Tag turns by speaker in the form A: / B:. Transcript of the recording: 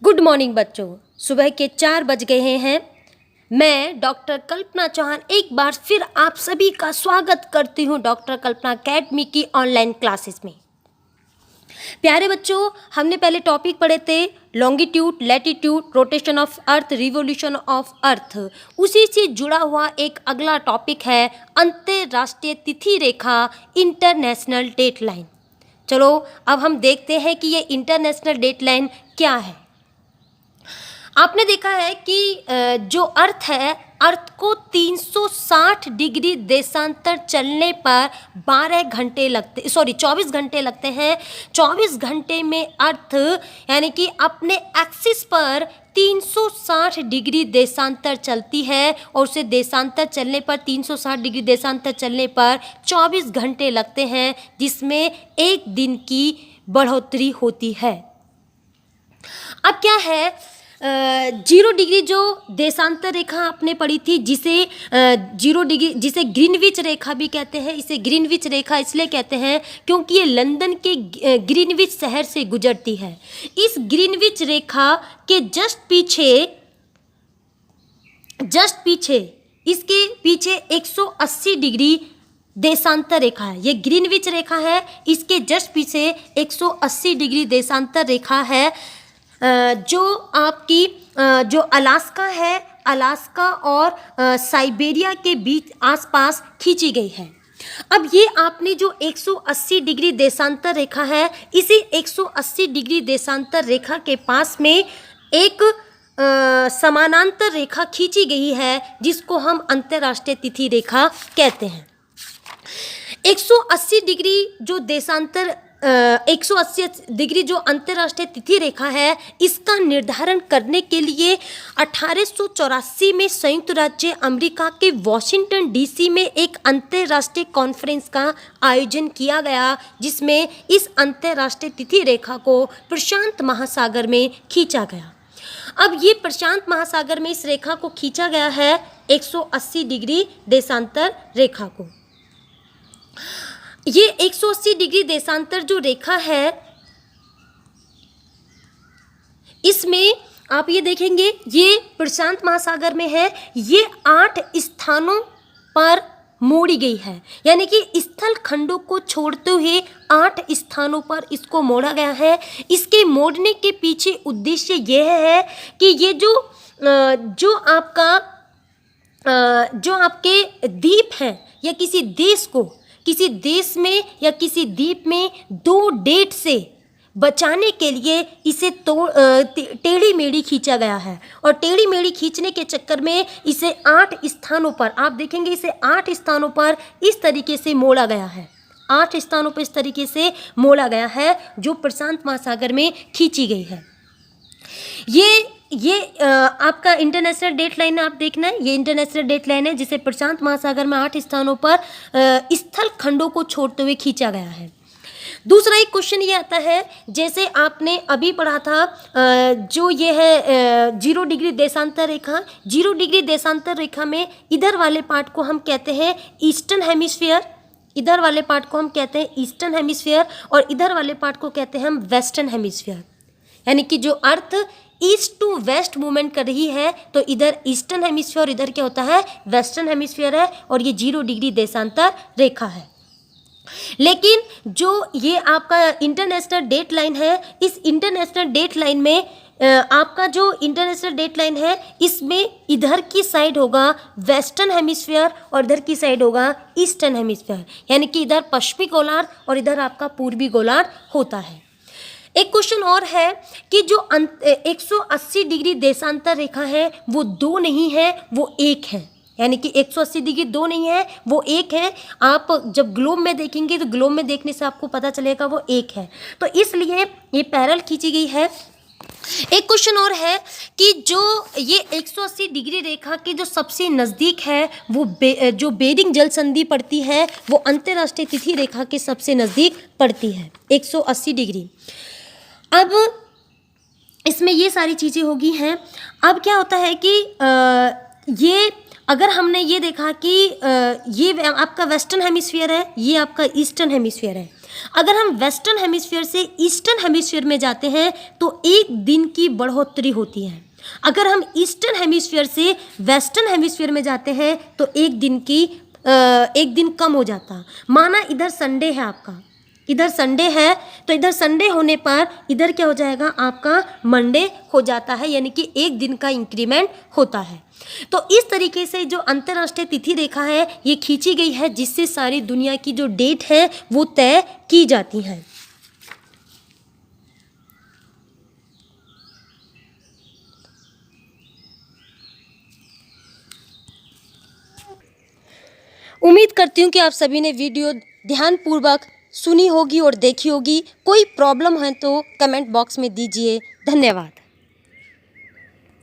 A: Good morning बच्चों। सुबह के 4 बज गए हैं। मैं डॉक्टर कल्पना चौहान एक बार फिर आप सभी का स्वागत करती हूँ डॉक्टर कल्पना अकेडमी की ऑनलाइन क्लासेस में। प्यारे बच्चों, हमने पहले टॉपिक पढ़े थे longitude, latitude, rotation of earth, revolution of earth. उसी से जुड़ा हुआ एक अगला टॉपिक है अंतर्राष्ट्रीय तिथि रेखा, इंटरनेशनल डेटलाइन। चलो अब हम देखते हैं कि ये इंटरनेशनल डेटलाइन क्या है। आपने देखा है कि जो अर्थ है, अर्थ को 360 डिग्री देशांतर चलने पर 24 घंटे लगते हैं। 24 घंटे में अर्थ यानी कि अपने एक्सिस पर 360 डिग्री देशांतर चलती है और उसे देशांतर चलने पर 360 डिग्री देशांतर चलने पर 24 घंटे लगते हैं, जिसमें एक दिन की बढ़ोतरी होती है। अब क्या है, 0 डिग्री जो देशांतर रेखा आपने पढ़ी थी, जिसे 0 डिग्री जिसे ग्रीनविच रेखा भी कहते हैं। इसे ग्रीनविच रेखा इसलिए कहते हैं क्योंकि ये लंदन के ग्रीनविच शहर से गुजरती है। इस ग्रीनविच रेखा के जस्ट पीछे इसके पीछे 180 डिग्री देशांतर रेखा है। ये ग्रीनविच रेखा है, इसके जस्ट पीछे 180 डिग्री देशांतर रेखा है, जो आपकी जो अलास्का है, अलास्का और साइबेरिया के बीच आसपास खींची गई है। अब ये आपने जो 180 डिग्री देशांतर रेखा है, इसी 180 डिग्री देशांतर रेखा के पास में एक समानांतर रेखा खींची गई है, जिसको हम अंतर्राष्ट्रीय तिथि रेखा कहते हैं। 180 डिग्री जो 180 डिग्री जो अंतर्राष्ट्रीय तिथि रेखा है, इसका निर्धारण करने के लिए 1884 में संयुक्त राज्य अमेरिका के वॉशिंगटन डीसी में एक अंतर्राष्ट्रीय कॉन्फ्रेंस का आयोजन किया गया, जिसमें इस अंतर्राष्ट्रीय तिथि रेखा को प्रशांत महासागर में खींचा गया। अब ये प्रशांत महासागर में इस रेखा को खींचा गया है, 180 डिग्री देशांतर रेखा को। ये 180 डिग्री देशांतर जो रेखा है, इसमें आप ये देखेंगे ये प्रशांत महासागर में है। ये 8 स्थानों पर मोड़ी गई है, यानी कि स्थल खंडों को छोड़ते हुए 8 स्थानों पर इसको मोड़ा गया है। इसके मोड़ने के पीछे उद्देश्य यह है कि ये जो आपके द्वीप हैं, या किसी देश में या किसी द्वीप में 2 डेट से बचाने के लिए इसे टेढ़ी मेढ़ी खींचा गया है। और टेढ़ी मेढ़ी खींचने के चक्कर में इसे 8 स्थानों पर, आप देखेंगे इसे 8 स्थानों पर इस तरीके से मोड़ा गया है। 8 स्थानों पर इस तरीके से मोड़ा गया है, जो प्रशांत महासागर में खींची गई है। ये आपका इंटरनेशनल डेटलाइन आप देखना है। ये इंटरनेशनल डेटलाइन है, जिसे प्रशांत महासागर में 8 स्थानों पर स्थल खंडों को छोड़ते हुए खींचा गया है। दूसरा एक क्वेश्चन ये आता है, जैसे आपने अभी पढ़ा था, जो ये है 0 डिग्री देशांतर रेखा। 0 डिग्री देशांतर रेखा में इधर वाले पार्ट को हम कहते हैं ईस्टर्न हेमिस्फीयर, इधर वाले पार्ट को हम कहते हैं ईस्टर्न हेमिस्फीयर, और इधर वाले पार्ट को कहते हैं हम वेस्टर्न हेमिस्फीयर। यानी कि जो अर्थ ईस्ट टू वेस्ट मूवमेंट कर रही है, तो इधर ईस्टर्न हेमिस्फीयर और इधर क्या होता है, वेस्टर्न हेमिस्फीयर है, और ये 0 डिग्री देशांतर रेखा है। लेकिन जो ये आपका इंटरनेशनल डेटलाइन है, इस इंटरनेशनल डेटलाइन में आपका जो इंटरनेशनल डेटलाइन है, इसमें इधर की साइड होगा वेस्टर्न हेमिस्फीयर और इधर की साइड होगा ईस्टर्न हेमिस्फीयर, यानी कि इधर पश्चिमी गोलार्ध और इधर आपका पूर्वी गोलार्ध होता है। एक क्वेश्चन और है कि जो 180 डिग्री देशांतर रेखा है, वो 2 नहीं है, वो 1 है। यानी कि 180 डिग्री 2 नहीं है, वो 1 है। आप जब ग्लोब में देखेंगे तो ग्लोब में देखने से आपको पता चलेगा वो 1 है, तो इसलिए ये पैरेलल खींची गई है। एक क्वेश्चन और है कि जो ये 180 डिग्री रेखा के जो सबसे नज़दीक है, वो जो बेरिंग जल संधि पड़ती है, वो अंतर्राष्ट्रीय तिथि रेखा के सबसे नज़दीक पड़ती है 180 डिग्री। अब इसमें ये सारी चीज़ें होगी हैं। अब क्या होता है कि ये अगर हमने ये देखा कि ये आपका वेस्टर्न हेमिस्फीयर है, ये आपका ईस्टर्न हेमिस्फीयर है। अगर हम वेस्टर्न हेमिस्फीयर से ईस्टर्न हेमिस्फीयर में जाते हैं तो 1 दिन की बढ़ोतरी होती है। अगर हम ईस्टर्न हेमिस्फीयर से वेस्टर्न हेमिस्फीयर में जाते हैं तो 1 दिन कम हो जाता। माना इधर संडे है आपका, इधर संडे है तो इधर संडे होने पर इधर क्या हो जाएगा, आपका मंडे हो जाता है, यानी कि 1 दिन का इंक्रीमेंट होता है। तो इस तरीके से जो अंतर्राष्ट्रीय तिथि रेखा है ये खींची गई है, जिससे सारी दुनिया की जो डेट है वो तय की जाती हैं। उम्मीद करती हूँ कि आप सभी ने वीडियो ध्यानपूर्वक सुनी होगी और देखी होगी। कोई प्रॉब्लम है तो कमेंट बॉक्स में दीजिए। धन्यवाद।